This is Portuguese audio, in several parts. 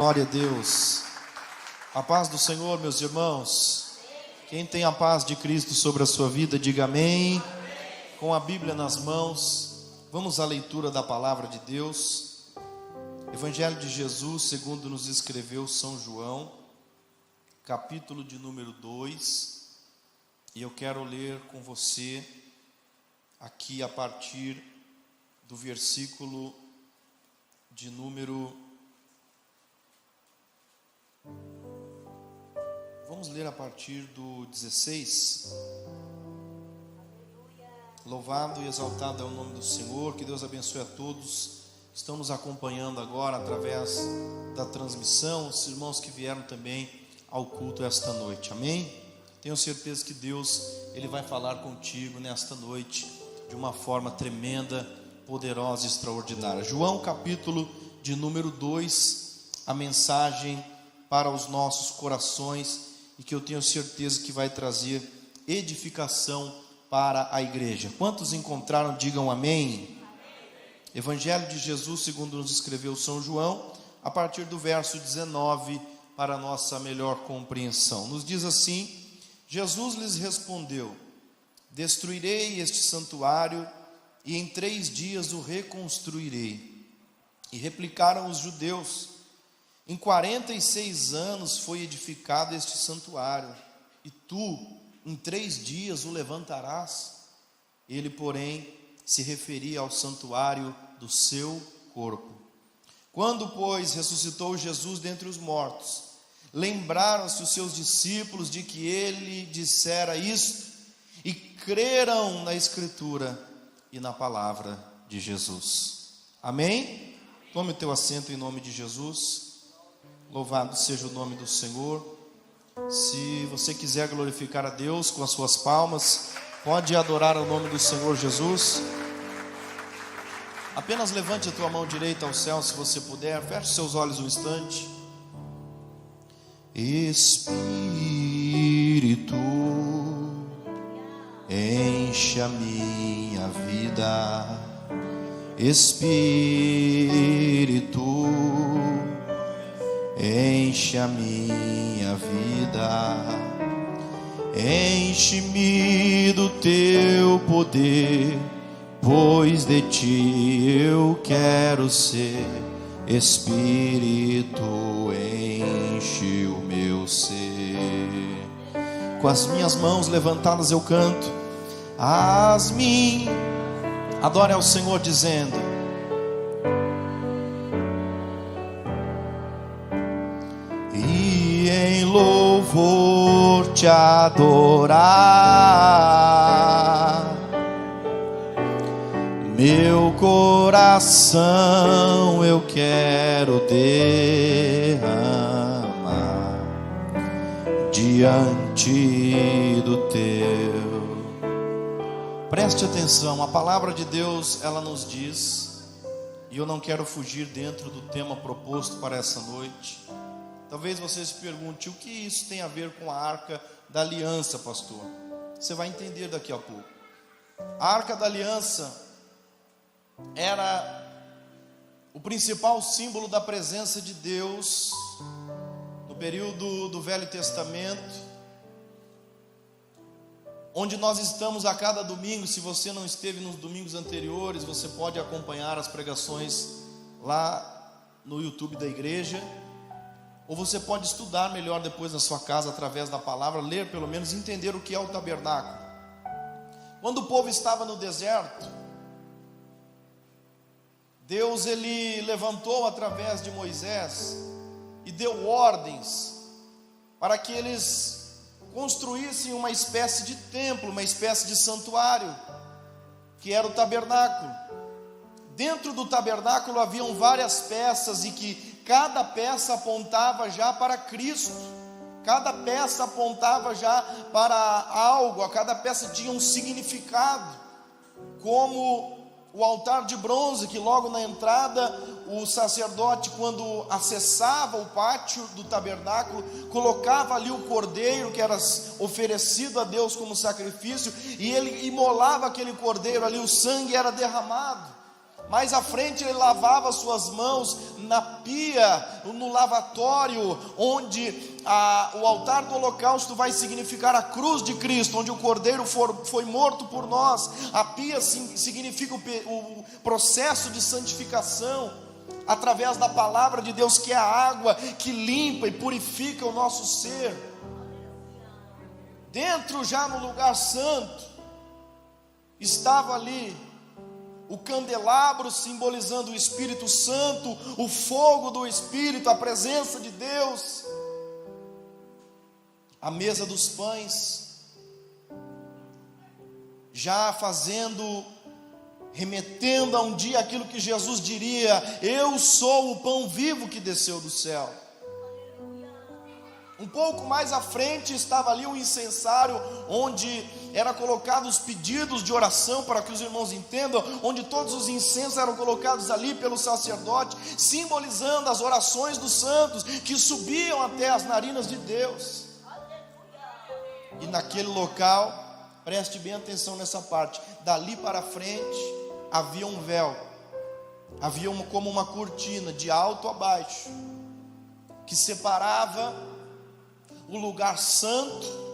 Glória a Deus. A paz do Senhor, meus irmãos. Quem tem a paz de Cristo sobre a sua vida, diga amém. Com a Bíblia nas mãos, vamos à leitura da palavra de Deus. Evangelho de Jesus, segundo nos escreveu São João, capítulo de número 2. E eu quero ler com você aqui a partir do versículo de número... Vamos ler a partir do 16. Louvado e exaltado é o nome do Senhor. Que Deus abençoe a todos. Estão nos acompanhando agora através da transmissão, os irmãos que vieram também ao culto esta noite. Amém? Tenho certeza que Deus, Ele vai falar contigo nesta noite de uma forma tremenda, poderosa e extraordinária. João capítulo de número 2, a mensagem para os nossos corações e que eu tenho certeza que vai trazer edificação para a igreja. Quantos encontraram, digam amém. Evangelho de Jesus, segundo nos escreveu São João, a partir do verso 19, para a nossa melhor compreensão. Nos diz assim: Jesus lhes respondeu: destruirei este santuário e em 3 dias o reconstruirei. E replicaram os judeus: em 46 anos foi edificado este santuário, e tu, em 3 dias o levantarás? Ele, porém, se referia ao santuário do seu corpo. Quando, pois, ressuscitou Jesus dentre os mortos, lembraram-se os seus discípulos de que ele dissera isto, e creram na Escritura e na palavra de Jesus. Amém? Tome o teu assento em nome de Jesus. Louvado seja o nome do Senhor. Se você quiser glorificar a Deus com as suas palmas, pode adorar o nome do Senhor Jesus. Apenas levante a tua mão direita ao céu, se você puder. Feche seus olhos um instante. Espírito, enche a minha vida. Espírito, enche a minha vida, enche-me do teu poder, pois de ti eu quero ser. Espírito, enche o meu ser. Com as minhas mãos levantadas eu canto. Adore ao Senhor dizendo: em louvor te adorar, meu coração eu quero derramar diante do teu. Preste atenção, a palavra de Deus, ela nos diz, e eu não quero fugir dentro do tema proposto para essa noite. Talvez você se pergunte: o que isso tem a ver com a Arca da Aliança, pastor? Você vai entender daqui a pouco. A Arca da Aliança era o principal símbolo da presença de Deus no período do Velho Testamento, onde nós estamos a cada domingo. Se você não esteve nos domingos anteriores, você pode acompanhar as pregações lá no YouTube da igreja, ou você pode estudar melhor depois na sua casa, através da palavra, ler pelo menos, entender o que é o tabernáculo. Quando o povo estava no deserto, Deus, ele levantou através de Moisés e deu ordens para que eles construíssem uma espécie de templo, uma espécie de santuário, que era o tabernáculo. Dentro do tabernáculo haviam várias peças, e que cada peça apontava já para Cristo, cada peça apontava já para algo, cada peça tinha um significado, como o altar de bronze, que logo na entrada, o sacerdote, quando acessava o pátio do tabernáculo, colocava ali o cordeiro que era oferecido a Deus como sacrifício, e ele imolava aquele cordeiro ali, o sangue era derramado. Mais à frente ele lavava suas mãos na pia, no lavatório, onde o altar do holocausto vai significar a cruz de Cristo, onde o Cordeiro foi morto por nós. A pia significa o processo de santificação, através da palavra de Deus, que é a água que limpa e purifica o nosso ser. Dentro, já no lugar santo, estava ali o candelabro, simbolizando o Espírito Santo, o fogo do Espírito, a presença de Deus. A mesa dos pães, já remetendo a um dia aquilo que Jesus diria: eu sou o pão vivo que desceu do céu. Um pouco mais à frente estava ali o incensário, onde eram colocados os pedidos de oração, para que os irmãos entendam, onde todos os incensos eram colocados ali pelo sacerdote, simbolizando as orações dos santos, que subiam até as narinas de Deus. E naquele local, preste bem atenção nessa parte, dali para frente havia um véu, havia como uma cortina de alto a baixo, que separava o lugar santo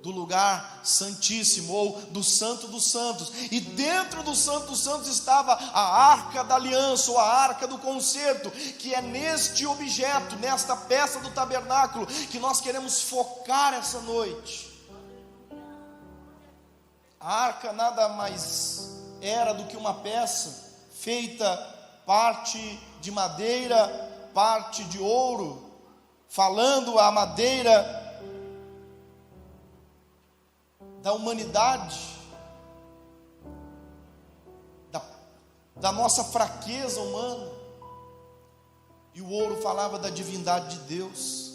do lugar santíssimo, ou do santo dos santos. E dentro do santo dos santos estava a arca da aliança, ou a arca do concerto, que é neste objeto, nesta peça do tabernáculo, que nós queremos focar essa noite. A arca nada mais era do que uma peça feita parte de madeira, parte de ouro, falando a madeira da humanidade, da nossa fraqueza humana, e o ouro falava da divindade de Deus.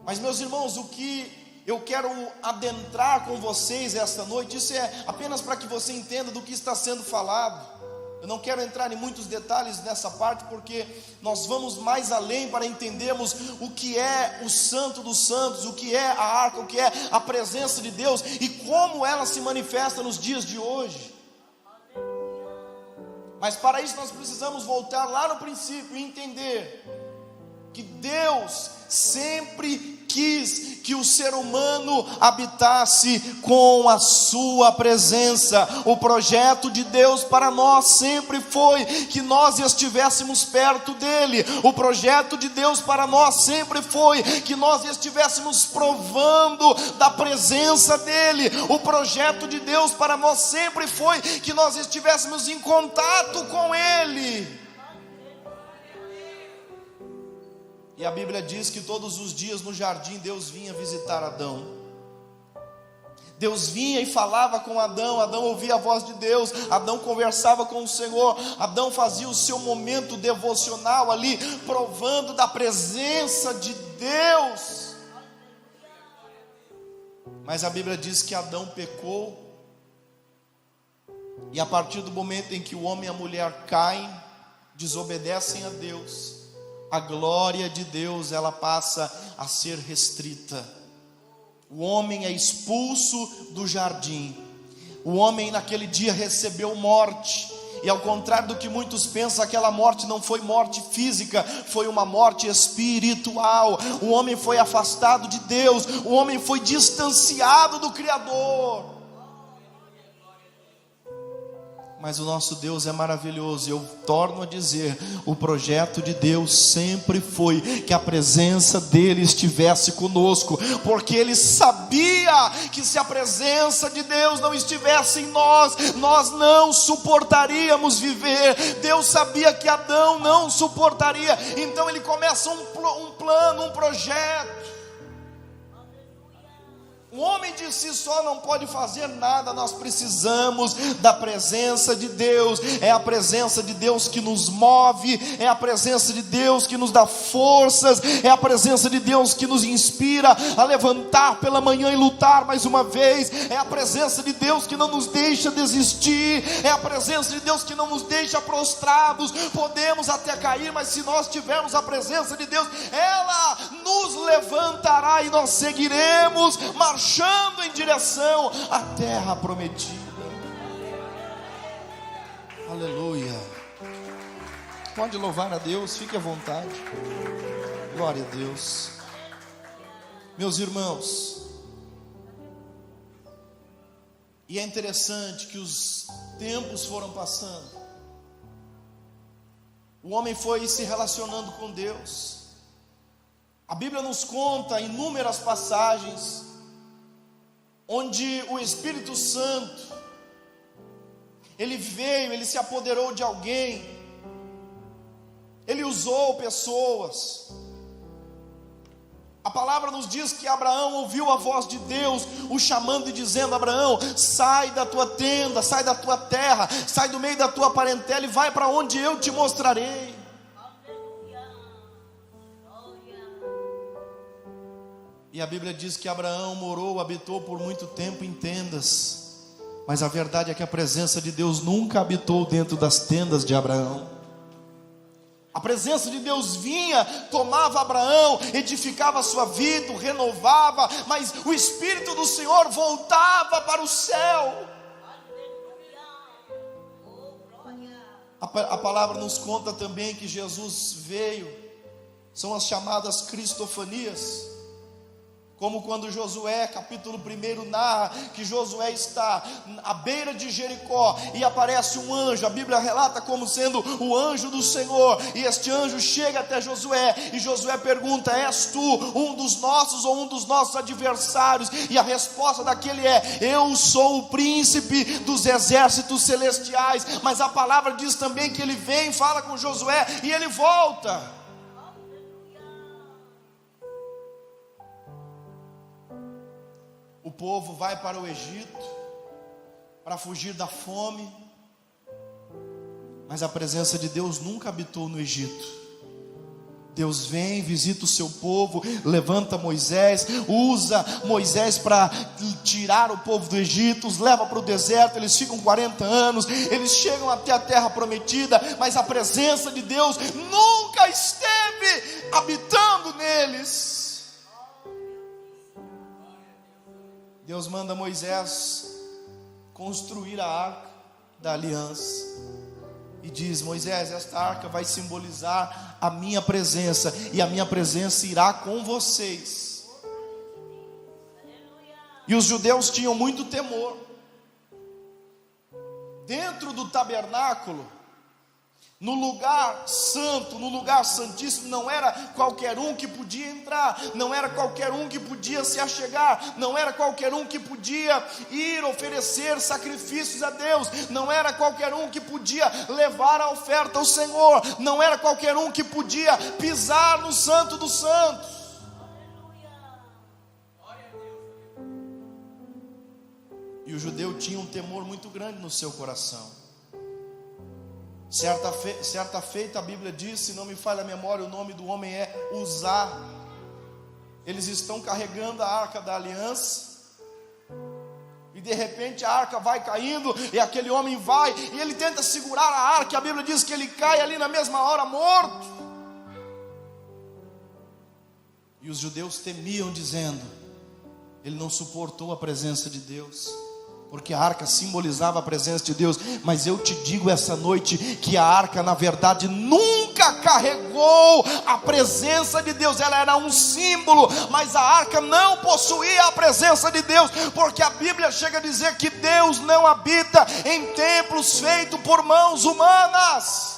Mas, meus irmãos, o que eu quero adentrar com vocês esta noite, isso é apenas para que você entenda do que está sendo falado. Eu não quero entrar em muitos detalhes nessa parte, porque nós vamos mais além para entendermos o que é o Santo dos Santos, o que é a arca, o que é a presença de Deus e como ela se manifesta nos dias de hoje. Mas para isso nós precisamos voltar lá no princípio e entender que Deus sempre quis que o ser humano habitasse com a sua presença. O projeto de Deus para nós sempre foi que nós estivéssemos perto dele. O projeto de Deus para nós sempre foi que nós estivéssemos provando da presença dele. O projeto de Deus para nós sempre foi que nós estivéssemos em contato com ele. E a Bíblia diz que todos os dias no jardim Deus vinha visitar Adão. Deus vinha e falava com Adão, Adão ouvia a voz de Deus, Adão conversava com o Senhor, Adão fazia o seu momento devocional ali, provando da presença de Deus. Mas a Bíblia diz que Adão pecou, e a partir do momento em que o homem e a mulher caem, desobedecem a Deus, a glória de Deus ela passa a ser restrita. O homem é expulso do jardim. O homem naquele dia recebeu morte. E ao contrário do que muitos pensam, aquela morte não foi morte física, foi uma morte espiritual. O homem foi afastado de Deus, o homem foi distanciado do Criador. Mas o nosso Deus é maravilhoso, e eu torno a dizer, o projeto de Deus sempre foi que a presença dele estivesse conosco, porque ele sabia que se a presença de Deus não estivesse em nós, nós não suportaríamos viver. Deus sabia que Adão não suportaria, então ele começa um plano, um projeto. O homem de si só não pode fazer nada, nós precisamos da presença de Deus. É a presença de Deus que nos move, é a presença de Deus que nos dá forças, é a presença de Deus que nos inspira a levantar pela manhã e lutar mais uma vez, é a presença de Deus que não nos deixa desistir, é a presença de Deus que não nos deixa prostrados. Podemos até cair, mas se nós tivermos a presença de Deus, ela nos levantará e nós seguiremos marchando em direção à terra prometida. Aleluia. Pode louvar a Deus, fique à vontade. Glória a Deus. Meus irmãos, e é interessante que os tempos foram passando. O homem foi se relacionando com Deus. A Bíblia nos conta inúmeras passagens onde o Espírito Santo, ele veio, ele se apoderou de alguém, ele usou pessoas. A palavra nos diz que Abraão ouviu a voz de Deus, o chamando e dizendo: Abraão, sai da tua tenda, sai da tua terra, sai do meio da tua parentela e vai para onde eu te mostrarei. E a Bíblia diz que Abraão morou, habitou por muito tempo em tendas, mas a verdade é que a presença de Deus nunca habitou dentro das tendas de Abraão. A presença de Deus vinha, tomava Abraão, edificava a sua vida, o renovava, mas o Espírito do Senhor voltava para o céu. A palavra nos conta também que Jesus veio, são as chamadas cristofanias. Como quando Josué, capítulo 1, narra que Josué está à beira de Jericó e aparece um anjo. A Bíblia relata como sendo o anjo do Senhor, e este anjo chega até Josué, e Josué pergunta: és tu um dos nossos ou um dos nossos adversários? E a resposta daquele é: eu sou o príncipe dos exércitos celestiais. Mas a palavra diz também que ele vem, fala com Josué e ele volta. O povo vai para o Egito para fugir da fome, mas a presença de Deus nunca habitou no Egito. Deus vem, visita o seu povo, levanta Moisés, usa Moisés para tirar o povo do Egito, os leva para o deserto. Eles ficam 40 anos, eles chegam até a terra prometida, mas a presença de Deus nunca esteve habitando neles. Deus manda Moisés construir a arca da aliança e diz: Moisés, esta arca vai simbolizar a minha presença, e a minha presença irá com vocês. E os judeus tinham muito temor. Dentro do tabernáculo, no lugar santo, no lugar santíssimo, não era qualquer um que podia entrar, não era qualquer um que podia se achegar, não era qualquer um que podia ir oferecer sacrifícios a Deus, não era qualquer um que podia levar a oferta ao Senhor, não era qualquer um que podia pisar no santo dos santos. E o judeu tinha um temor muito grande no seu coração. Certa feita, a Bíblia diz, se não me falha a memória, o nome do homem é Uzá. Eles estão carregando a arca da aliança, e de repente a arca vai caindo, e aquele homem vai, e ele tenta segurar a arca, e a Bíblia diz que ele cai ali na mesma hora morto. E os judeus temiam, dizendo: ele não suportou a presença de Deus, porque a arca simbolizava a presença de Deus. Mas eu te digo essa noite que a arca, na verdade, nunca carregou a presença de Deus. Ela era um símbolo, mas a arca não possuía a presença de Deus, porque a Bíblia chega a dizer que Deus não habita em templos feitos por mãos humanas.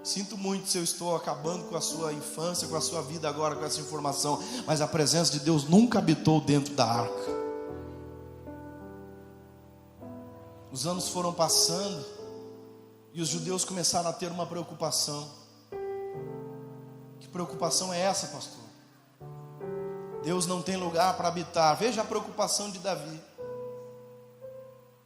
Sinto muito se eu estou acabando com a sua infância, com a sua vida agora, com essa informação, mas a presença de Deus nunca habitou dentro da arca. Os anos foram passando e os judeus começaram a ter uma preocupação. Que preocupação é essa, pastor? Deus não tem lugar para habitar. Veja a preocupação de Davi.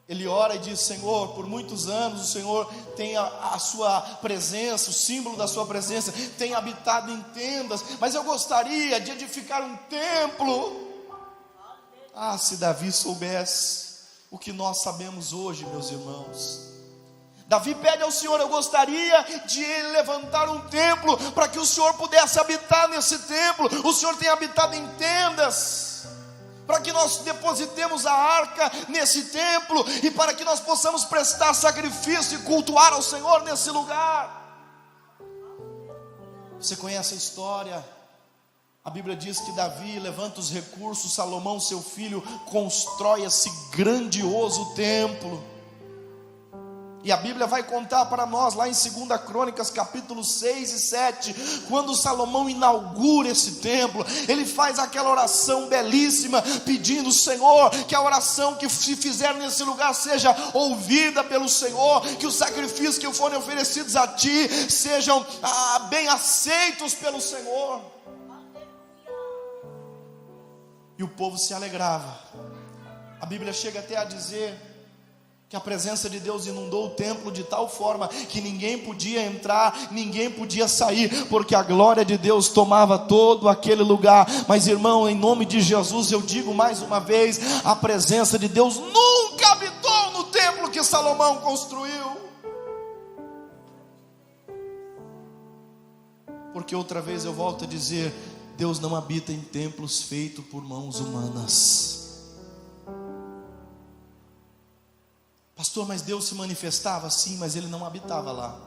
Ele ora e diz: Senhor, por muitos anos o Senhor tem a sua presença, o símbolo da sua presença, tem habitado em tendas, mas eu gostaria de edificar um templo. Ah, se Davi soubesse o que nós sabemos hoje, meus irmãos. Davi pede ao Senhor: eu gostaria de levantar um templo, para que o Senhor pudesse habitar nesse templo. O Senhor tem habitado em tendas. para que nós depositemos a arca nesse templo, e para que nós possamos prestar sacrifício e cultuar ao Senhor nesse lugar. Você conhece a história? A Bíblia diz que Davi levanta os recursos, Salomão, seu filho, constrói esse grandioso templo. E a Bíblia vai contar para nós, lá em 2 Crônicas, capítulos 6 e 7, quando Salomão inaugura esse templo, ele faz aquela oração belíssima, pedindo: Senhor, que a oração que se fizer nesse lugar seja ouvida pelo Senhor, que os sacrifícios que forem oferecidos a Ti sejam bem aceitos pelo Senhor. E o povo se alegrava. A Bíblia chega até a dizer que a presença de Deus inundou o templo de tal forma que ninguém podia entrar, ninguém podia sair, porque a glória de Deus tomava todo aquele lugar. Mas, irmão, em nome de Jesus, eu digo mais uma vez: a presença de Deus nunca habitou no templo que Salomão construiu. Porque outra vez eu volto a dizer: Deus não habita em templos feitos por mãos humanas. Pastor, mas Deus se manifestava? Sim, mas Ele não habitava lá.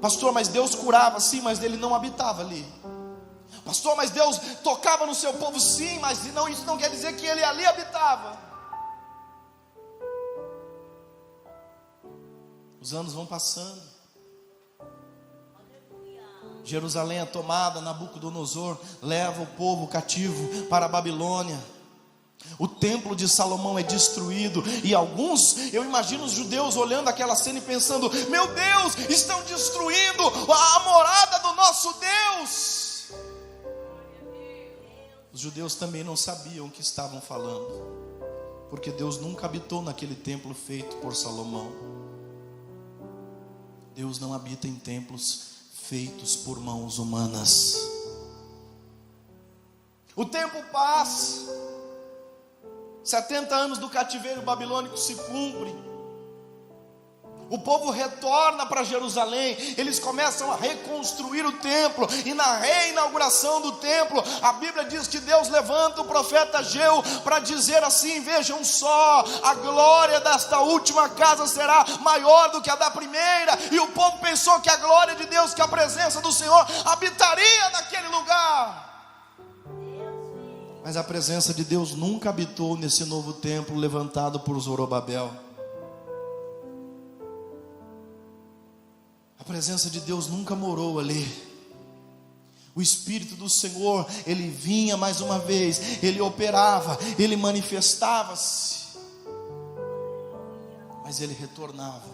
Pastor, mas Deus curava? Sim, mas Ele não habitava ali. Pastor, mas Deus tocava no seu povo? Sim, mas isso não quer dizer que Ele ali habitava. Os anos vão passando, Jerusalém é tomada, Nabucodonosor leva o povo cativo para a Babilônia. O templo de Salomão é destruído, e alguns, eu imagino os judeus olhando aquela cena e pensando: meu Deus, estão destruindo a morada do nosso Deus. Os judeus também não sabiam o que estavam falando, porque Deus nunca habitou naquele templo feito por Salomão. Deus não habita em templos feitos por mãos humanas. O tempo passa, 70 anos do cativeiro babilônico se cumprem. O povo retorna para Jerusalém, eles começam a reconstruir o templo, e na reinauguração do templo, a Bíblia diz que Deus levanta o profeta Ageu para dizer assim: vejam só, a glória desta última casa será maior do que a da primeira. E o povo pensou que a glória de Deus, que a presença do Senhor habitaria naquele lugar. Mas a presença de Deus nunca habitou nesse novo templo levantado por Zorobabel. A presença de Deus nunca morou ali. O Espírito do Senhor, Ele vinha mais uma vez, Ele operava, Ele manifestava-se, mas Ele retornava.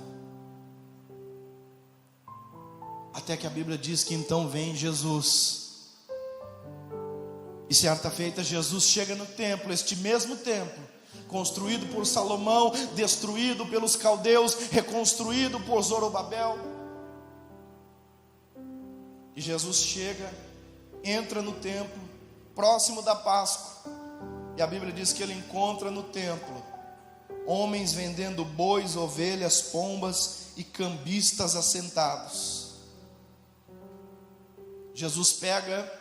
Até que a Bíblia diz que então vem Jesus. E certa feita Jesus chega no templo, este mesmo templo, construído por Salomão, destruído pelos caldeus, reconstruído por Zorobabel. E Jesus chega, entra no templo, próximo da Páscoa, e a Bíblia diz que Ele encontra no templo homens vendendo bois, ovelhas, pombas e cambistas assentados. Jesus pega,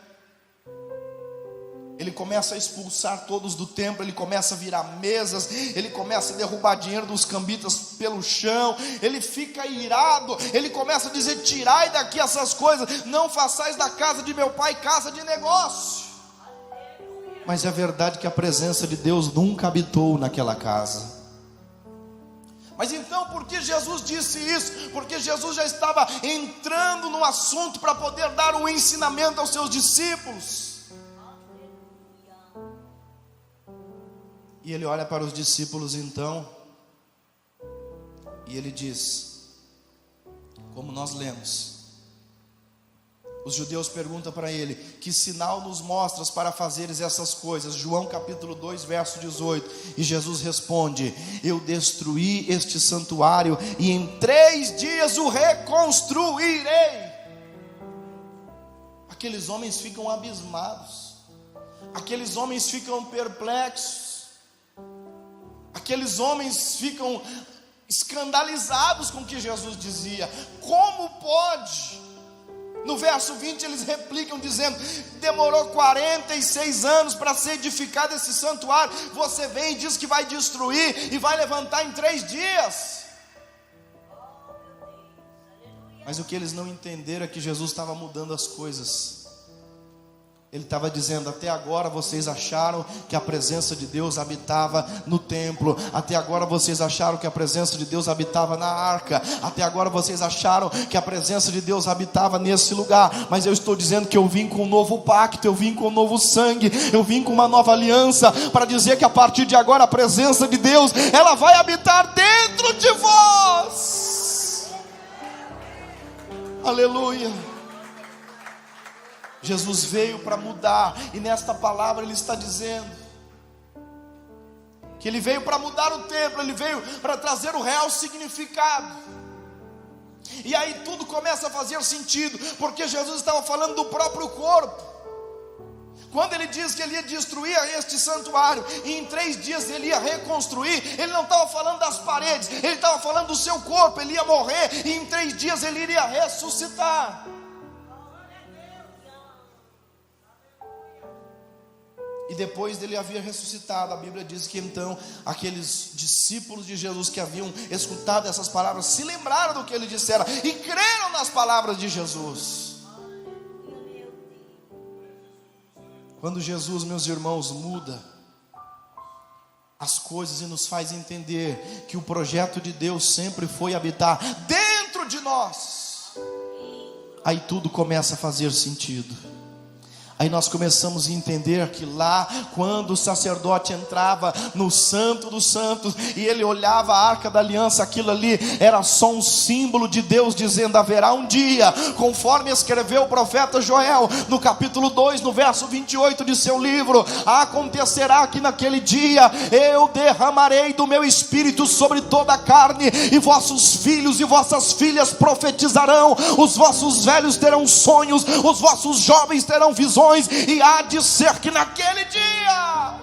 Ele começa a expulsar todos do templo, Ele começa a virar mesas, Ele começa a derrubar dinheiro dos cambistas pelo chão, Ele fica irado, Ele começa a dizer: tirai daqui essas coisas, não façais da casa de meu pai casa de negócio. Mas é verdade que a presença de Deus nunca habitou naquela casa. Mas então, por que Jesus disse isso? Porque Jesus já estava entrando no assunto para poder dar um ensinamento aos seus discípulos. E Ele olha para os discípulos então, e Ele diz, como nós lemos, os judeus perguntam para Ele: que sinal nos mostras para fazeres essas coisas? João capítulo 2 verso 18, e Jesus responde: eu destruí este santuário e em 3 dias o reconstruirei. Aqueles homens ficam abismados, aqueles homens ficam perplexos, aqueles homens ficam escandalizados com o que Jesus dizia. Como pode No verso 20 eles replicam dizendo: demorou 46 anos para ser edificado esse santuário, você vem e diz que vai destruir e vai levantar em 3 dias. Mas o que eles não entenderam é que Jesus estava mudando as coisas. Ele estava dizendo: até agora vocês acharam que a presença de Deus habitava no templo, até agora vocês acharam que a presença de Deus habitava na arca, até agora vocês acharam que a presença de Deus habitava nesse lugar, mas eu estou dizendo que eu vim com um novo pacto, eu vim com um novo sangue, eu vim com uma nova aliança, para dizer que a partir de agora a presença de Deus, ela vai habitar dentro de vós. Aleluia. Jesus veio para mudar, e nesta palavra ele está dizendo que ele veio para mudar o templo, ele veio para trazer o real significado. E aí tudo começa a fazer sentido, porque Jesus estava falando do próprio corpo. Quando ele diz que ele ia destruir este santuário e em 3 dias ele ia reconstruir, ele não estava falando das paredes, ele estava falando do seu corpo. Ele ia morrer e em 3 dias ele iria ressuscitar. E depois dele haver ressuscitado, a Bíblia diz que então aqueles discípulos de Jesus que haviam escutado essas palavras se lembraram do que ele dissera e creram nas palavras de Jesus. Quando Jesus, meus irmãos, muda as coisas e nos faz entender que o projeto de Deus sempre foi habitar dentro de nós, aí tudo começa a fazer sentido. Aí nós começamos a entender que lá, quando o sacerdote entrava no Santo dos Santos e ele olhava a Arca da Aliança, aquilo ali era só um símbolo de Deus dizendo: haverá um dia, conforme escreveu o profeta Joel no capítulo 2, no verso 28 de seu livro: acontecerá que naquele dia eu derramarei do meu espírito sobre toda a carne, e vossos filhos e vossas filhas profetizarão, os vossos velhos terão sonhos, os vossos jovens terão visões. E há de ser que naquele dia,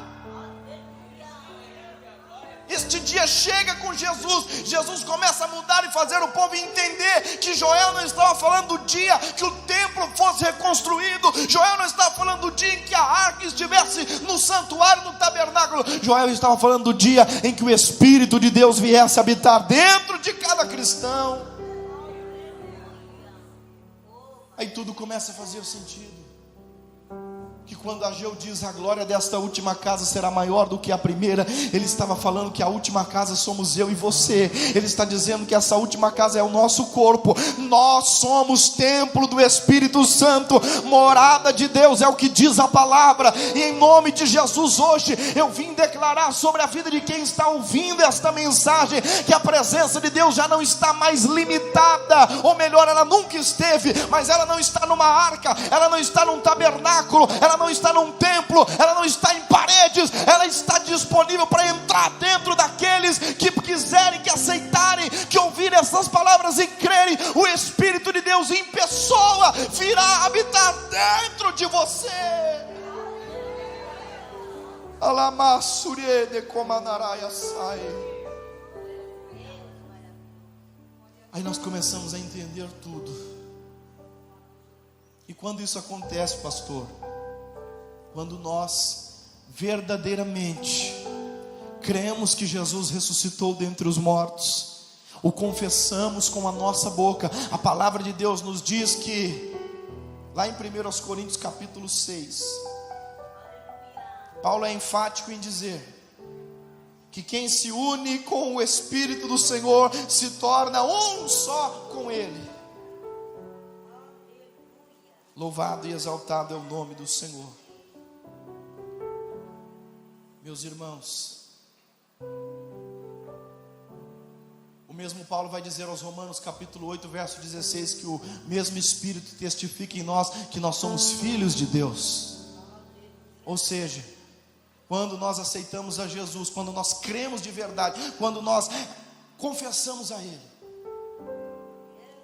este dia chega com Jesus. Jesus começa a mudar e fazer o povo entender que Joel não estava falando do dia que o templo fosse reconstruído. Joel não estava falando do dia em que a arca estivesse no santuário, no tabernáculo. Joel estava falando do dia em que o Espírito de Deus viesse habitar dentro de cada cristão. Aí tudo começa a fazer sentido. Que quando Ageu diz: a glória desta última casa será maior do que a primeira, ele estava falando que a última casa somos eu e você. Ele está dizendo que essa última casa é o nosso corpo. Nós somos templo do Espírito Santo, morada de Deus, é o que diz a palavra. E em nome de Jesus, hoje eu vim declarar sobre a vida de quem está ouvindo esta mensagem, que a presença de Deus já não está mais limitada, ou melhor, ela nunca esteve, mas ela não está numa arca, ela não está num tabernáculo, ela não está num templo, ela não está em paredes, ela está disponível para entrar dentro daqueles que quiserem, que aceitarem, que ouvirem essas palavras e crerem. O Espírito de Deus em pessoa virá habitar dentro de você. Aí nós começamos a entender tudo. E quando isso acontece, pastor? Quando nós verdadeiramente cremos que Jesus ressuscitou dentre os mortos, o confessamos com a nossa boca. A palavra de Deus nos diz que, lá em 1 Coríntios capítulo 6, Paulo é enfático em dizer que quem se une com o Espírito do Senhor se torna um só com Ele. Louvado e exaltado é o nome do Senhor. Meus irmãos, o mesmo Paulo vai dizer aos Romanos capítulo 8, verso 16, que o mesmo Espírito testifica em nós que nós somos filhos de Deus. Ou seja, quando nós aceitamos a Jesus, quando nós cremos de verdade, quando nós confessamos a Ele,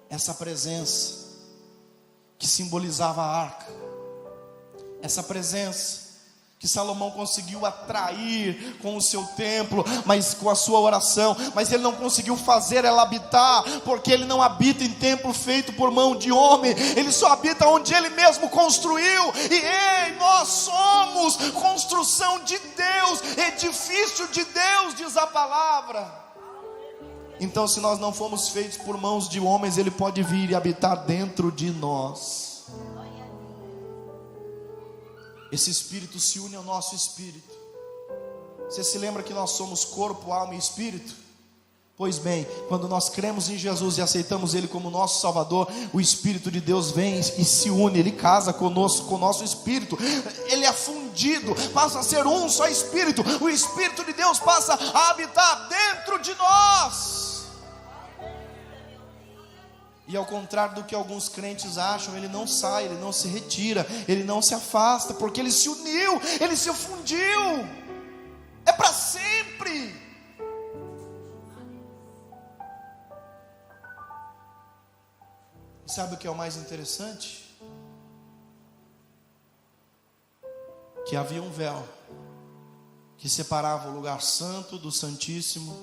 essa presença que simbolizava a arca, essa presença que Salomão conseguiu atrair com o seu templo, mas com a sua oração, mas ele não conseguiu fazer ela habitar, porque ele não habita em templo feito por mão de homem, ele só habita onde ele mesmo construiu. E nós somos construção de Deus, edifício de Deus, diz a palavra. Então, se nós não fomos feitos por mãos de homens, ele pode vir e habitar dentro de nós. Esse Espírito se une ao nosso espírito. Você se lembra que nós somos corpo, alma e espírito? Pois bem, quando nós cremos em Jesus e aceitamos Ele como nosso Salvador, o Espírito de Deus vem e se une, Ele casa conosco, com o nosso espírito, Ele é fundido, passa a ser um só espírito. O Espírito de Deus passa a habitar dentro de nós. E ao contrário do que alguns crentes acham, ele não sai, ele não se retira, ele não se afasta, porque ele se uniu, ele se fundiu, é para sempre. E sabe o que é o mais interessante? Que havia um véu que separava o lugar santo do santíssimo.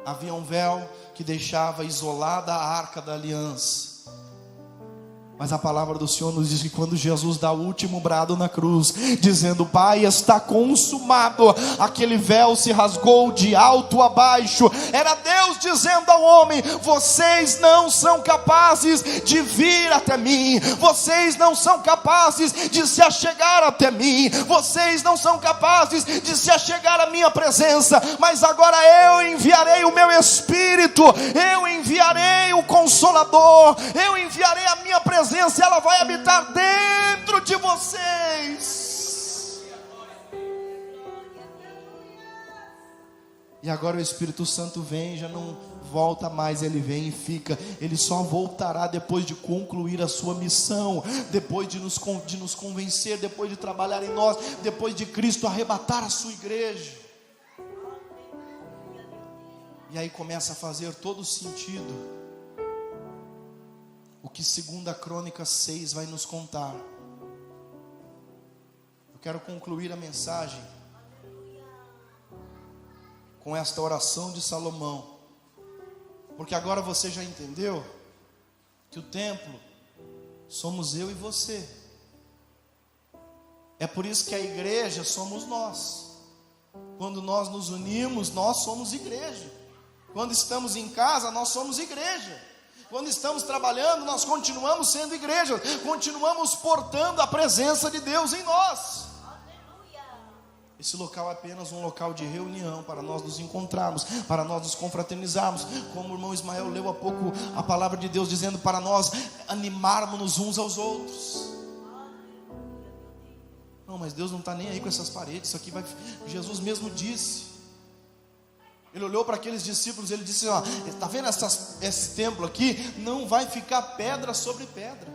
Havia um véu que deixava isolada a arca da aliança. Mas a palavra do Senhor nos diz que quando Jesus dá o último brado na cruz, dizendo: Pai, está consumado, aquele véu se rasgou de alto a baixo. Era Deus dizendo ao homem: vocês não são capazes de vir até mim, vocês não são capazes de se achegar até mim, vocês não são capazes de se achegar à minha presença, mas agora eu enviarei o meu Espírito, eu enviarei o Consolador, eu enviarei a minha presença, ela vai habitar dentro de vocês. E agora o Espírito Santo vem, já não volta mais, ele vem e fica. Ele só voltará depois de concluir a sua missão, depois de nos convencer, depois de trabalhar em nós, depois de Cristo arrebatar a sua igreja. E aí começa a fazer todo sentido o que 2 Crônicas 6 vai nos contar. Eu quero concluir a mensagem com esta oração de Salomão, porque agora você já entendeu que o templo somos eu e você. É por isso que a igreja somos nós. Quando nós nos unimos, nós somos igreja. Quando estamos em casa, nós somos igreja. Quando estamos trabalhando, nós continuamos sendo igreja, continuamos portando a presença de Deus em nós. Esse local é apenas um local de reunião para nós nos encontrarmos, para nós nos confraternizarmos, como o irmão Ismael leu há pouco a palavra de Deus dizendo para nós animarmos uns aos outros. Não, mas Deus não está nem aí com essas paredes, isso aqui vai... Jesus mesmo disse. Ele olhou para aqueles discípulos, ele disse: ó, está vendo esse templo aqui? Não vai ficar pedra sobre pedra.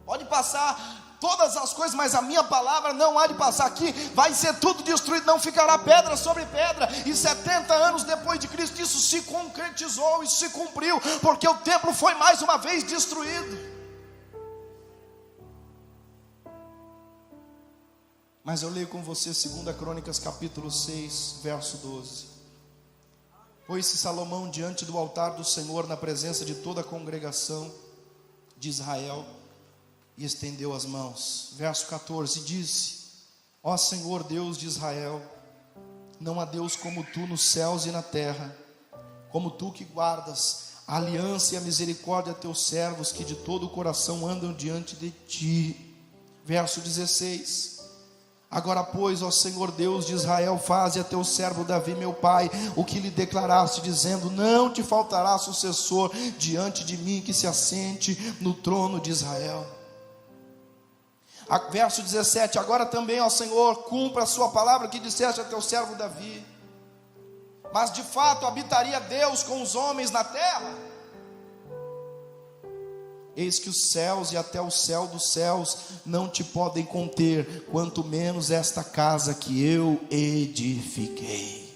Pode passar todas as coisas, mas a minha palavra não há de passar aqui. Vai ser tudo destruído, não ficará pedra sobre pedra. E 70 anos depois de Cristo, isso se concretizou, isso se cumpriu, porque o templo foi mais uma vez destruído. Mas eu leio com você 2 Crônicas capítulo 6, verso 12. Pôs-se Salomão diante do altar do Senhor, na presença de toda a congregação de Israel, e estendeu as mãos. Verso 14, disse: ó Senhor Deus de Israel, não há Deus como tu nos céus e na terra, como tu que guardas a aliança e a misericórdia a teus servos, que de todo o coração andam diante de ti. Verso 16, agora pois, ó Senhor Deus de Israel, faze a teu servo Davi meu pai o que lhe declaraste, dizendo: não te faltará sucessor diante de mim, que se assente no trono de Israel. Verso 17, agora também, ó Senhor, cumpra a sua palavra que disseste a teu servo Davi. Mas de fato habitaria Deus com os homens na terra? Eis que os céus e até o céu dos céus não te podem conter, quanto menos esta casa que eu edifiquei.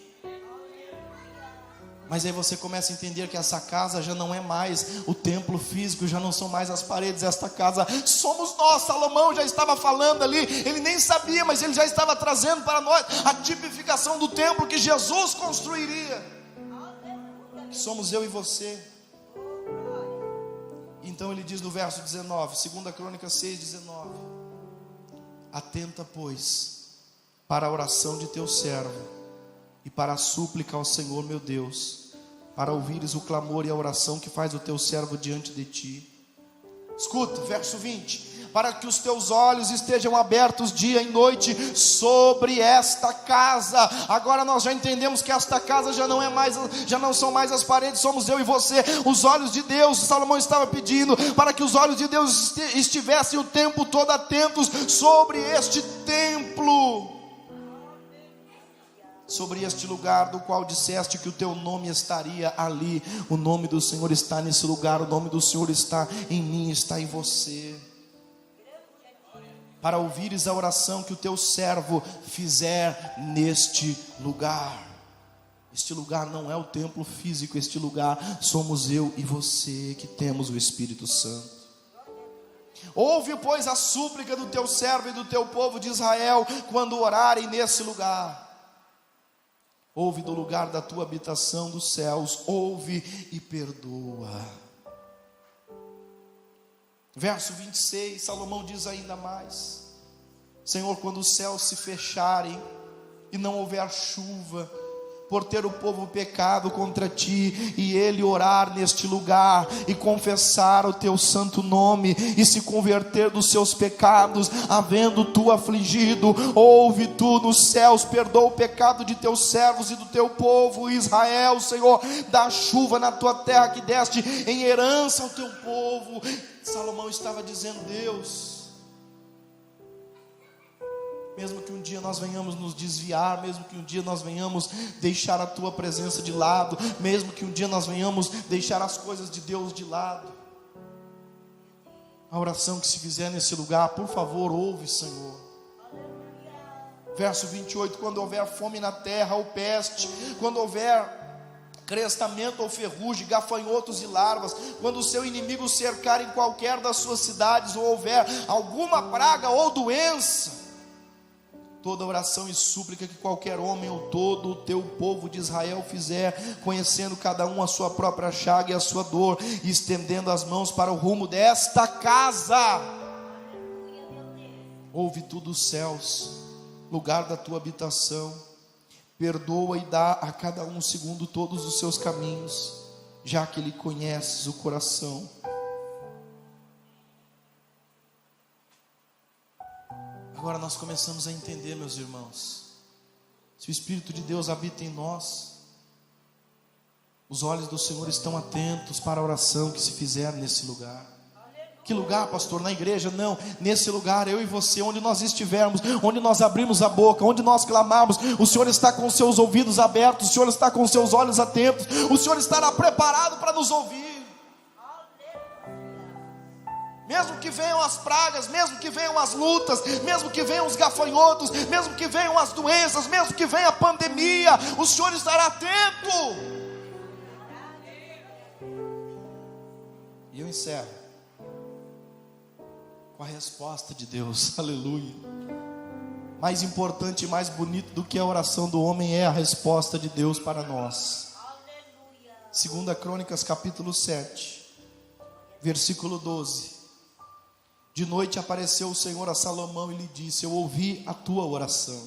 Mas aí você começa a entender que essa casa já não é mais o templo físico, já não são mais as paredes. Esta casa somos nós. Salomão já estava falando ali, ele nem sabia, mas ele já estava trazendo para nós a tipificação do templo que Jesus construiria, que somos eu e você. Então ele diz no verso 19, 2 Crônicas 6:19: atenta, pois, para a oração de teu servo e para a súplica ao Senhor meu Deus, para ouvires o clamor e a oração que faz o teu servo diante de ti. Escuta, verso 20: para que os teus olhos estejam abertos dia e noite sobre esta casa. Agora nós já entendemos que esta casa já não são mais as paredes, somos eu e você. Os olhos de Deus, Salomão estava pedindo para que os olhos de Deus estivessem o tempo todo atentos sobre este templo, sobre este lugar do qual disseste que o teu nome estaria ali. O nome do Senhor está nesse lugar, o nome do Senhor está em mim, está em você. Para ouvires a oração que o teu servo fizer neste lugar. Este lugar não é o templo físico, este lugar somos eu e você que temos o Espírito Santo. Ouve, pois, a súplica do teu servo e do teu povo de Israel quando orarem nesse lugar. Ouve do lugar da tua habitação dos céus, ouve e perdoa. Verso 26, Salomão diz ainda mais: Senhor, quando os céus se fecharem e não houver chuva, por ter o povo pecado contra ti, e ele orar neste lugar e confessar o teu santo nome e se converter dos seus pecados, havendo tu afligido, ouve tu nos céus, perdoa o pecado de teus servos e do teu povo Israel. Senhor, dá chuva na tua terra que deste em herança ao teu povo. Salomão estava dizendo: Deus, mesmo que um dia nós venhamos nos desviar, mesmo que um dia nós venhamos deixar a tua presença de lado, mesmo que um dia nós venhamos deixar as coisas de Deus de lado, a oração que se fizer nesse lugar, por favor, ouve, Senhor. Verso 28: quando houver fome na terra ou peste, quando houver crestamento ou ferrugem, gafanhotos e larvas, quando o seu inimigo cercar em qualquer das suas cidades, ou houver alguma praga ou doença, toda oração e súplica que qualquer homem ou todo o teu povo de Israel fizer, conhecendo cada um a sua própria chaga e a sua dor, e estendendo as mãos para o rumo desta casa, ouve tu dos céus, lugar da tua habitação, perdoa e dá a cada um segundo todos os seus caminhos, já que lhe conheces o coração. Agora nós começamos a entender, meus irmãos, se o Espírito de Deus habita em nós, os olhos do Senhor estão atentos para a oração que se fizer nesse lugar. Que lugar, pastor? Na igreja? Não, nesse lugar, eu e você, onde nós estivermos, onde nós abrimos a boca, onde nós clamarmos, o Senhor está com seus ouvidos abertos, o Senhor está com seus olhos atentos, o Senhor estará preparado para nos ouvir. Mesmo que venham as pragas, mesmo que venham as lutas, mesmo que venham os gafanhotos, mesmo que venham as doenças, mesmo que venha a pandemia, o Senhor estará atento. E eu encerro com a resposta de Deus, aleluia. Mais importante e mais bonito do que a oração do homem é a resposta de Deus para nós. 2 Crônicas capítulo 7, versículo 12. De noite apareceu o Senhor a Salomão e lhe disse: eu ouvi a tua oração,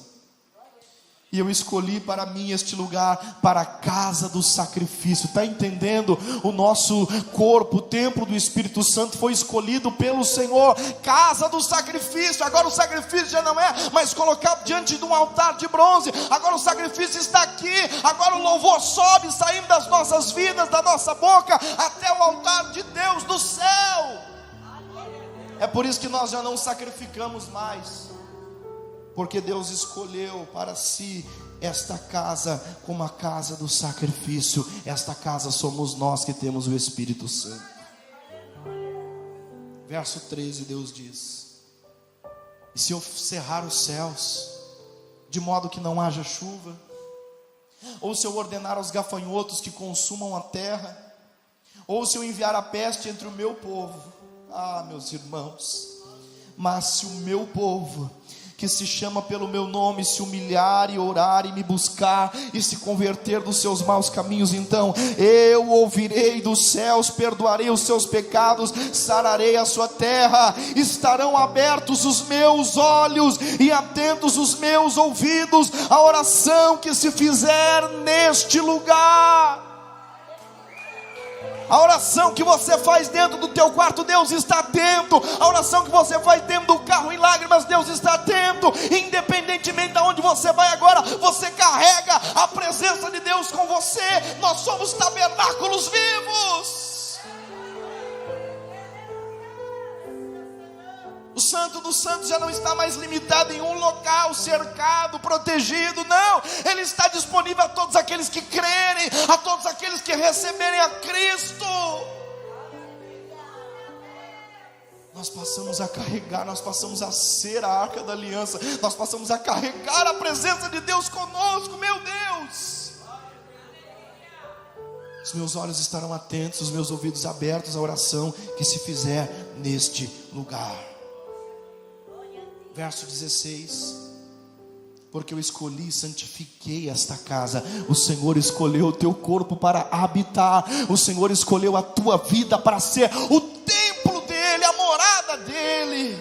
e eu escolhi para mim este lugar para a casa do sacrifício. Está entendendo? O nosso corpo, o templo do Espírito Santo, foi escolhido pelo Senhor, casa do sacrifício. Agora o sacrifício já não é mais colocado diante de um altar de bronze, agora o sacrifício está aqui, agora o louvor sobe, saindo das nossas vidas, da nossa boca, até o altar de Deus do céu. É por isso que nós já não sacrificamos mais, porque Deus escolheu para si esta casa como a casa do sacrifício. Esta casa somos nós que temos o Espírito Santo. Verso 13, Deus diz: e se eu cerrar os céus, de modo que não haja chuva, ou se eu ordenar aos gafanhotos que consumam a terra, ou se eu enviar a peste entre o meu povo. Meus irmãos, mas se o meu povo, que se chama pelo meu nome, se humilhar e orar e me buscar e se converter dos seus maus caminhos, então eu ouvirei dos céus, perdoarei os seus pecados, sararei a sua terra. Estarão abertos os meus olhos e atentos os meus ouvidos à oração que se fizer neste lugar. A oração que você faz dentro do teu quarto, Deus está atento. A oração que você faz dentro do carro em lágrimas, Deus está atento. Independentemente de onde você vai agora, você carrega a presença de Deus com você. Nós somos tabernáculos vivos. O Santo dos Santos já não está mais limitado em um local, cercado, protegido. Não, ele está disponível a todos aqueles que crerem, a todos aqueles que receberem a Cristo. Nós passamos a carregar, nós passamos a ser a arca da aliança, nós passamos a carregar a presença de Deus conosco, meu Deus. Os meus olhos estarão atentos, os meus ouvidos abertos à oração que se fizer neste lugar. Verso 16: porque eu escolhi e santifiquei esta casa. O Senhor escolheu o teu corpo para habitar. O Senhor escolheu a tua vida para ser o templo dele, a morada dele.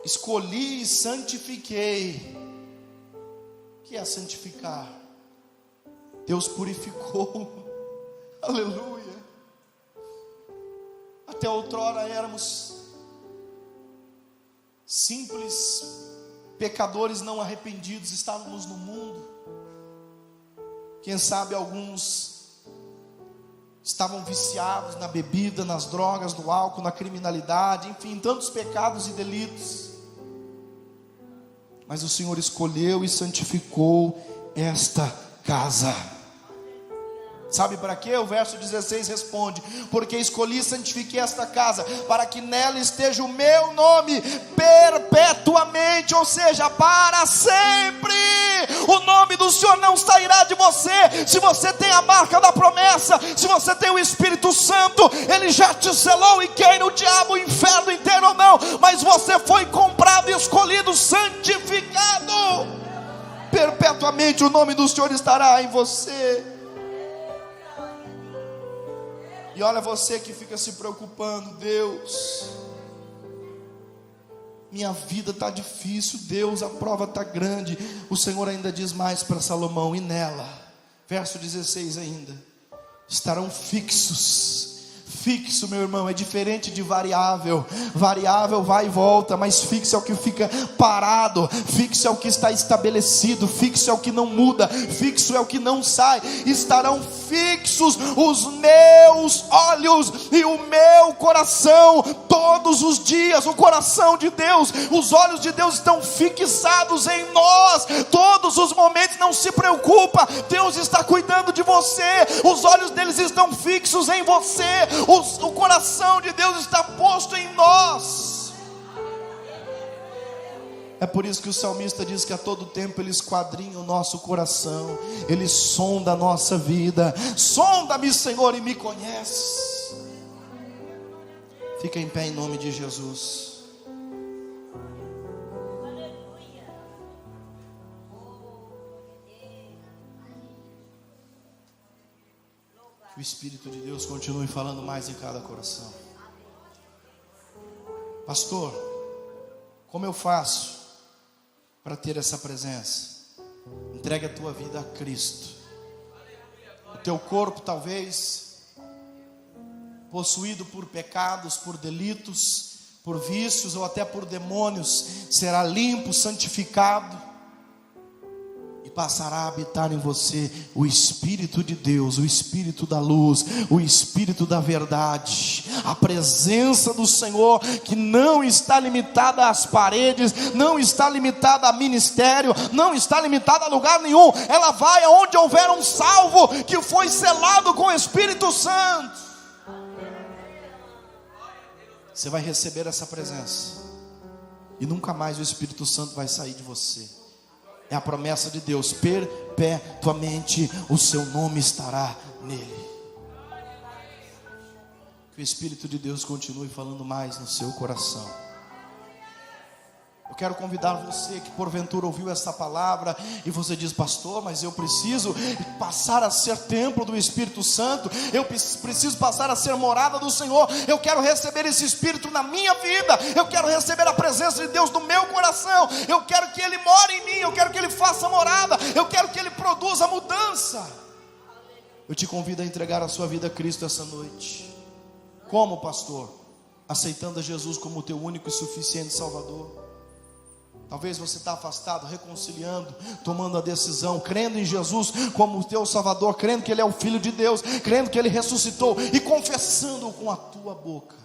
Escolhi e santifiquei. O que é santificar? Deus purificou. Aleluia. Até outrora éramos simples pecadores não arrependidos, estávamos no mundo. Quem sabe alguns estavam viciados na bebida, nas drogas, no álcool, na criminalidade, enfim, tantos pecados e delitos. Mas o Senhor escolheu e santificou esta casa. Sabe para quê? O verso 16 responde: porque escolhi e santifiquei esta casa, para que nela esteja o meu nome perpetuamente, ou seja, para sempre. O nome do Senhor não sairá de você. Se você tem a marca da promessa, se você tem o Espírito Santo, Ele já te selou, e queira o diabo, o inferno inteiro ou não, mas você foi comprado, escolhido, santificado. Perpetuamente o nome do Senhor estará em você. E olha você que fica se preocupando: Deus, minha vida está difícil, Deus, a prova está grande. O Senhor ainda diz mais para Salomão: e nela, verso 16 ainda, estarão fixos. Fixo, meu irmão, é diferente de variável. Variável vai e volta, mas fixo é o que fica parado. Fixo é o que está estabelecido. Fixo é o que não muda. Fixo é o que não sai. Estarão fixos os meus olhos e o meu coração todos os dias. O coração de Deus, os olhos de Deus estão fixados em nós todos os momentos. Não se preocupa, Deus está cuidando de você. Os olhos deles estão fixos em você. O coração de Deus está posto em nós. É por isso que o salmista diz que a todo tempo Ele esquadrinha o nosso coração, Ele sonda a nossa vida. Sonda-me, Senhor, e me conhece. Fica em pé em nome de Jesus. Que o Espírito de Deus continue falando mais em cada coração. Pastor, como eu faço para ter essa presença? Entregue a tua vida a Cristo. O teu corpo talvez possuído por pecados, por delitos, por vícios ou até por demônios, será limpo, santificado, e passará a habitar em você o Espírito de Deus, o Espírito da luz, o Espírito da verdade, a presença do Senhor, que não está limitada às paredes, não está limitada a ministério, não está limitada a lugar nenhum. Ela vai aonde houver um salvo que foi selado com o Espírito Santo. Você vai receber essa presença e nunca mais o Espírito Santo vai sair de você. É a promessa de Deus: perpetuamente o seu nome estará nele. Que o Espírito de Deus continue falando mais no seu coração. Eu quero convidar você que porventura ouviu essa palavra e você diz: pastor, mas eu preciso passar a ser templo do Espírito Santo, eu preciso passar a ser morada do Senhor, eu quero receber esse Espírito na minha vida, eu quero receber a presença de Deus no meu coração, eu quero que Ele more em mim, eu quero que Ele faça morada, eu quero que Ele produza mudança. Eu te convido a entregar a sua vida a Cristo essa noite. Como, pastor? Aceitando a Jesus como o teu único e suficiente Salvador. Talvez você está afastado, reconciliando, tomando a decisão, crendo em Jesus como o teu Salvador, crendo que Ele é o Filho de Deus, crendo que Ele ressuscitou e confessando-o com a tua boca.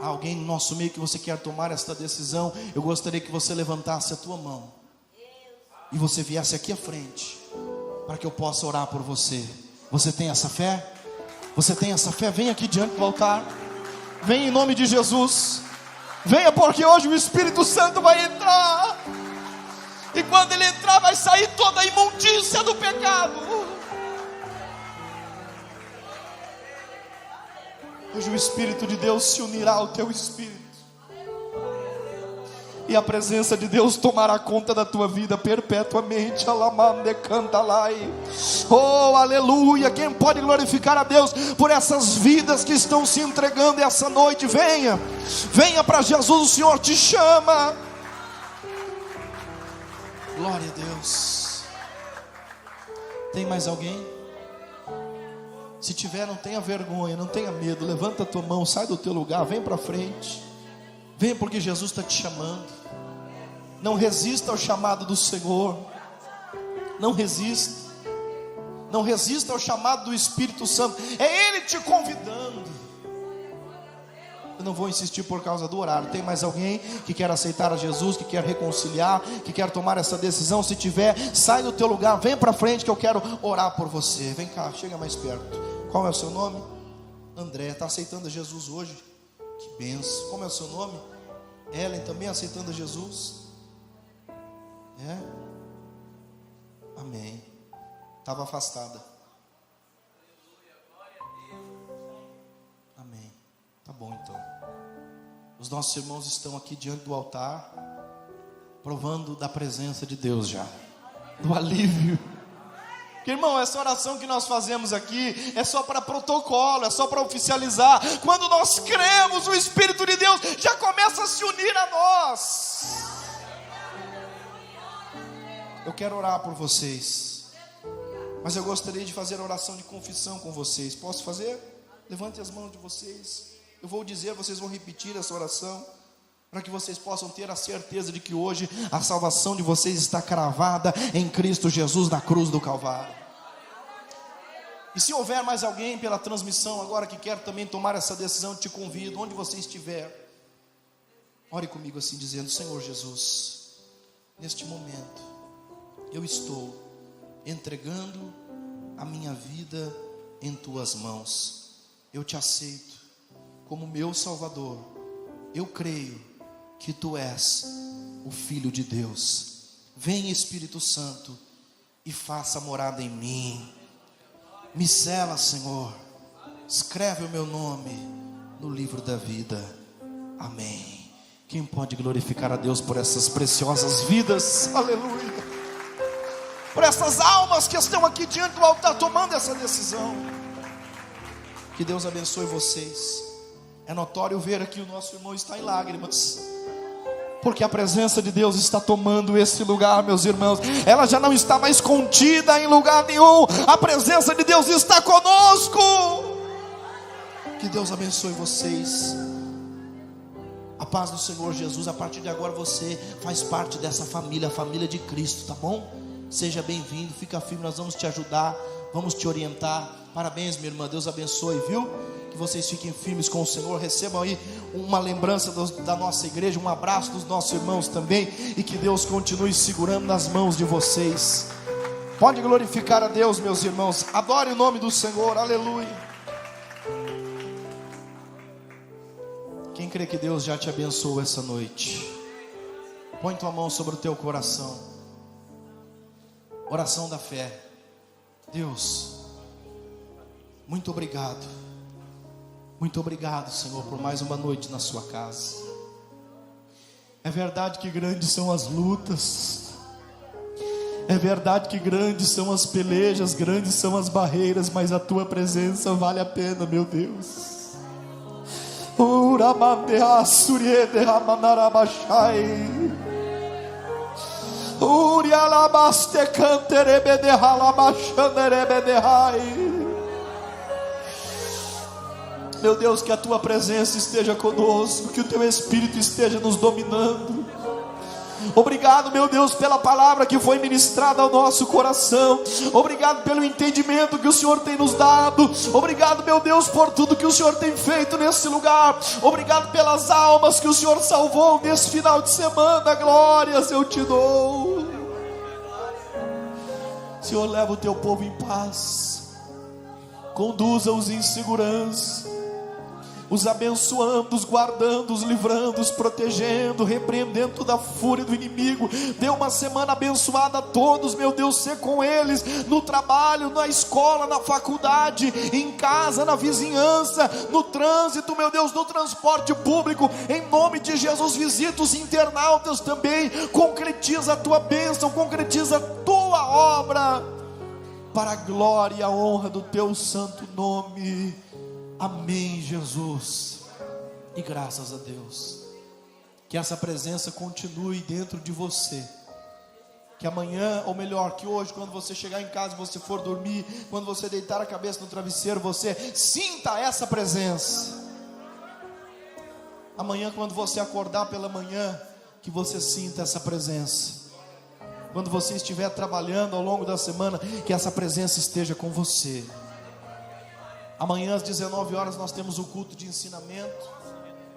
Há alguém no nosso meio que você quer tomar esta decisão? Eu gostaria que você levantasse a tua mão e você viesse aqui à frente, para que eu possa orar por você. Você tem essa fé? Você tem essa fé? Vem aqui diante do altar. Vem em nome de Jesus. Venha, porque hoje o Espírito Santo vai entrar. E quando Ele entrar, vai sair toda a imundícia do pecado. Hoje o Espírito de Deus se unirá ao teu espírito, e a presença de Deus tomará conta da tua vida perpetuamente. Alamande cantalai. Oh, aleluia. Quem pode glorificar a Deus por essas vidas que estão se entregando essa noite? Venha, venha para Jesus, o Senhor te chama. Glória a Deus. Tem mais alguém? Se tiver, não tenha vergonha, não tenha medo. Levanta a tua mão, sai do teu lugar, vem para frente. Venha, porque Jesus está te chamando. Não resista ao chamado do Senhor. Não resista. Não resista ao chamado do Espírito Santo. É Ele te convidando. Eu não vou insistir por causa do horário. Tem mais alguém que quer aceitar a Jesus, que quer reconciliar, que quer tomar essa decisão? Se tiver, sai do teu lugar, vem para frente que eu quero orar por você. Vem cá, chega mais perto. Qual é o seu nome? André. Está aceitando a Jesus hoje? Que benção. Como é o seu nome? Ellen, também aceitando a Jesus? É? Amém. Estava afastada. Amém. Tá bom então. Os nossos irmãos estão aqui diante do altar, provando da presença de Deus já, do alívio. Porque, irmão, essa oração que nós fazemos aqui é só para protocolo, é só para oficializar. Quando nós cremos, o Espírito de Deus já começa a se unir a nós. Eu quero orar por vocês, mas eu gostaria de fazer a oração de confissão com vocês. Posso fazer? Levante as mãos de vocês. Eu vou dizer, vocês vão repetir essa oração, para que vocês possam ter a certeza de que hoje a salvação de vocês está cravada em Cristo Jesus na cruz do Calvário. E se houver mais alguém pela transmissão agora que quer também tomar essa decisão, eu te convido, onde você estiver, ore comigo assim dizendo: Senhor Jesus, neste momento eu estou entregando a minha vida em tuas mãos. Eu te aceito como meu Salvador. Eu creio que tu és o Filho de Deus. Vem, Espírito Santo, e faça morada em mim. Me sela, Senhor. Escreve o meu nome no livro da vida. Amém. Quem pode glorificar a Deus por essas preciosas vidas? Aleluia. Por essas almas que estão aqui diante do altar tomando essa decisão. Que Deus abençoe vocês. É notório ver aqui o nosso irmão está em lágrimas, porque a presença de Deus está tomando esse lugar, meus irmãos. Ela já não está mais contida em lugar nenhum. A presença de Deus está conosco. Que Deus abençoe vocês. A paz do Senhor Jesus. A partir de agora você faz parte dessa família, a família de Cristo, tá bom? Seja bem-vindo, fica firme, nós vamos te ajudar, vamos te orientar. Parabéns, minha irmã, Deus abençoe, viu? Que vocês fiquem firmes com o Senhor. Recebam aí uma lembrança da nossa igreja, um abraço dos nossos irmãos também, e que Deus continue segurando nas mãos de vocês. Pode glorificar a Deus, meus irmãos. Adore o nome do Senhor, aleluia. Quem crê que Deus já te abençoou essa noite? Põe tua mão sobre o teu coração. Oração da fé. Deus, muito obrigado. Muito obrigado, Senhor, por mais uma noite na sua casa. É verdade que grandes são as lutas. É verdade que grandes são as pelejas, grandes são as barreiras, mas a tua presença vale a pena, meu Deus. Meu Deus, que a tua presença esteja conosco, que o teu Espírito esteja nos dominando. Obrigado, meu Deus, pela palavra que foi ministrada ao nosso coração. Obrigado pelo entendimento que o Senhor tem nos dado. Obrigado, meu Deus, por tudo que o Senhor tem feito nesse lugar. Obrigado pelas almas que o Senhor salvou nesse final de semana. Glórias eu te dou. Senhor, leva o teu povo em paz. Conduza-os em segurança, os abençoando, os guardando, os livrando, os protegendo, repreendendo toda a fúria do inimigo. Dê uma semana abençoada a todos, meu Deus, ser com eles no trabalho, na escola, na faculdade, em casa, na vizinhança, no trânsito, meu Deus, no transporte público. Em nome de Jesus, visita os internautas também. Concretiza a tua bênção, concretiza a tua obra, para a glória e a honra do teu santo nome. Amém, Jesus. E graças a Deus. Que essa presença continue dentro de você. Que amanhã, ou melhor, que hoje, quando você chegar em casa, você for dormir, quando você deitar a cabeça no travesseiro, você sinta essa presença. Amanhã, quando você acordar pela manhã, que você sinta essa presença. Quando você estiver trabalhando ao longo da semana, que essa presença esteja com você. Amanhã às 19 horas nós temos o culto de ensinamento.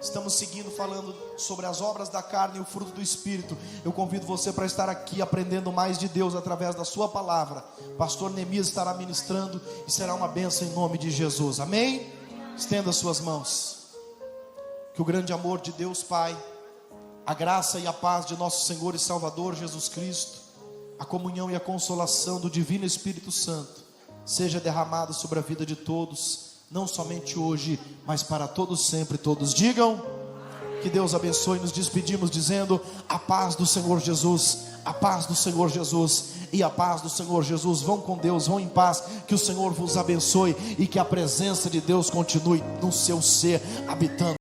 Estamos seguindo falando sobre as obras da carne e o fruto do Espírito. Eu convido você para estar aqui aprendendo mais de Deus através da sua palavra. Pastor Neemias estará ministrando e será uma bênção em nome de Jesus. Amém? Estenda as suas mãos. Que o grande amor de Deus Pai, a graça e a paz de nosso Senhor e Salvador Jesus Cristo, a comunhão e a consolação do Divino Espírito Santo seja derramado sobre a vida de todos, não somente hoje, mas para todos sempre. Todos digam, que Deus abençoe. Nos despedimos dizendo, a paz do Senhor Jesus, a paz do Senhor Jesus e a paz do Senhor Jesus. Vão com Deus, vão em paz, que o Senhor vos abençoe e que a presença de Deus continue no seu ser, habitando